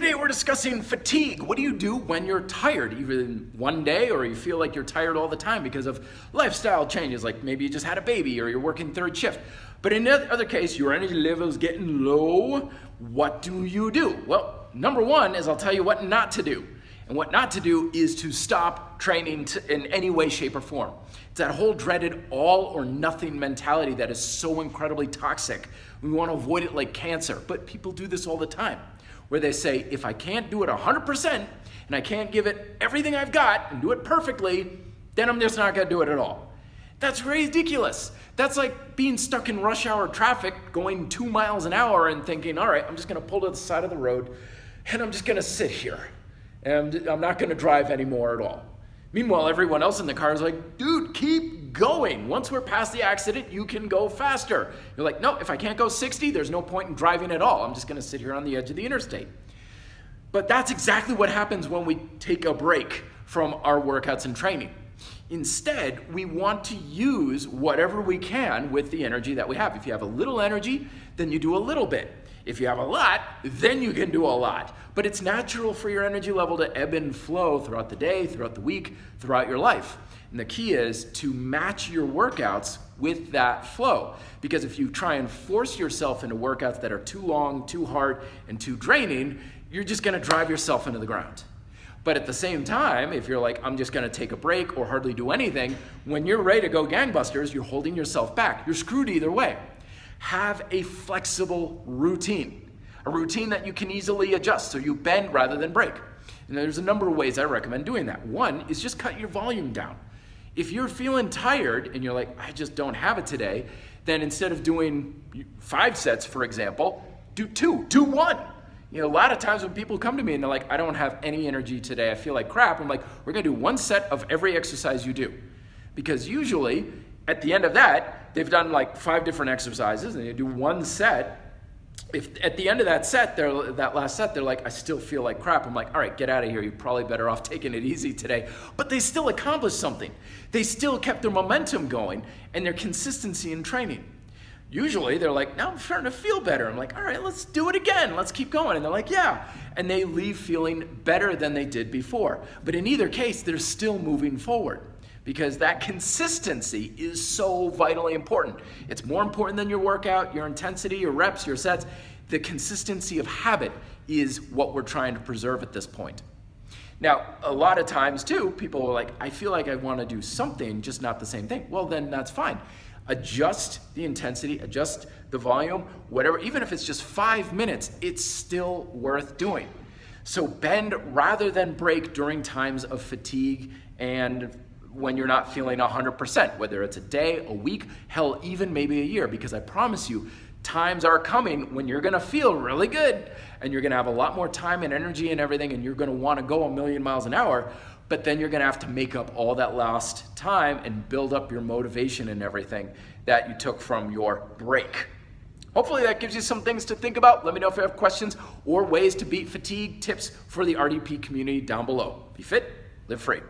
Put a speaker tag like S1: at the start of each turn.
S1: Today we're discussing fatigue. What do you do when you're tired, either in one day or you feel like you're tired all the time because of lifestyle changes, like maybe you just had a baby or you're working third shift. But in the other case, your energy level is getting low. What do you do? Well, number one is I'll tell you what not to do. And what not to do is to stop training in any way, shape, or form. It's that whole dreaded all or nothing mentality that is so incredibly toxic. We want to avoid it like cancer, but people do this all the time, where they say, if I can't do it 100% and I can't give it everything I've got and do it perfectly, then I'm just not going to do it at all. That's ridiculous. That's like being stuck in rush hour traffic going 2 miles an hour and thinking, all right, I'm just going to pull to the side of the road and I'm just going to sit here and I'm not going to drive anymore at all. Meanwhile, everyone else in the car is like, dude, keep going. Once we're past the accident, you can go faster. You're like, no, if I can't go 60, there's no point in driving at all. I'm just going to sit here on the edge of the interstate. But that's exactly what happens when we take a break from our workouts and training. Instead, we want to use whatever we can with the energy that we have. If you have a little energy, then you do a little bit. If you have a lot, then you can do a lot. But it's natural for your energy level to ebb and flow throughout the day, throughout the week, throughout your life. And the key is to match your workouts with that flow. Because if you try and force yourself into workouts that are too long, too hard, and too draining, you're just gonna drive yourself into the ground. But at the same time, if you're like, I'm just gonna take a break or hardly do anything, when you're ready to go gangbusters, you're holding yourself back. You're screwed either way. Have a flexible routine, a routine that you can easily adjust so you bend rather than break. And there's a number of ways I recommend doing that. One is just cut your volume down. If you're feeling tired and you're like, I just don't have it today, then instead of doing 5 sets, for example, do 2, do 1. You know, a lot of times when people come to me and they're like, I don't have any energy today, I feel like crap, I'm like, we're gonna do 1 set of every exercise you do. Because usually, at the end of that, they've done like 5 different exercises and they do 1 set. If at the end of that set, that last set, they're like, I still feel like crap. I'm like, all right, get out of here. You're probably better off taking it easy today. But they still accomplished something. They still kept their momentum going and their consistency in training. Usually they're like, now I'm starting to feel better. I'm like, all right, let's do it again. Let's keep going. And they're like, yeah. And they leave feeling better than they did before. But in either case, they're still moving forward. Because that consistency is so vitally important. It's more important than your workout, your intensity, your reps, your sets. The consistency of habit is what we're trying to preserve at this point. Now, a lot of times too, people are like, I feel like I want to do something, just not the same thing. Well, then that's fine. Adjust the intensity, adjust the volume, whatever, even if it's just 5 minutes, it's still worth doing. So bend rather than break during times of fatigue and when you're not feeling 100%, whether it's a day, a week, hell, even maybe a year, because I promise you, times are coming when you're gonna feel really good and you're gonna have a lot more time and energy and everything and you're gonna wanna go 1,000,000 miles an hour, but then you're gonna have to make up all that lost time and build up your motivation and everything that you took from your break. Hopefully that gives you some things to think about. Let me know if you have questions or ways to beat fatigue, tips for the RDP community down below. Be fit, live free.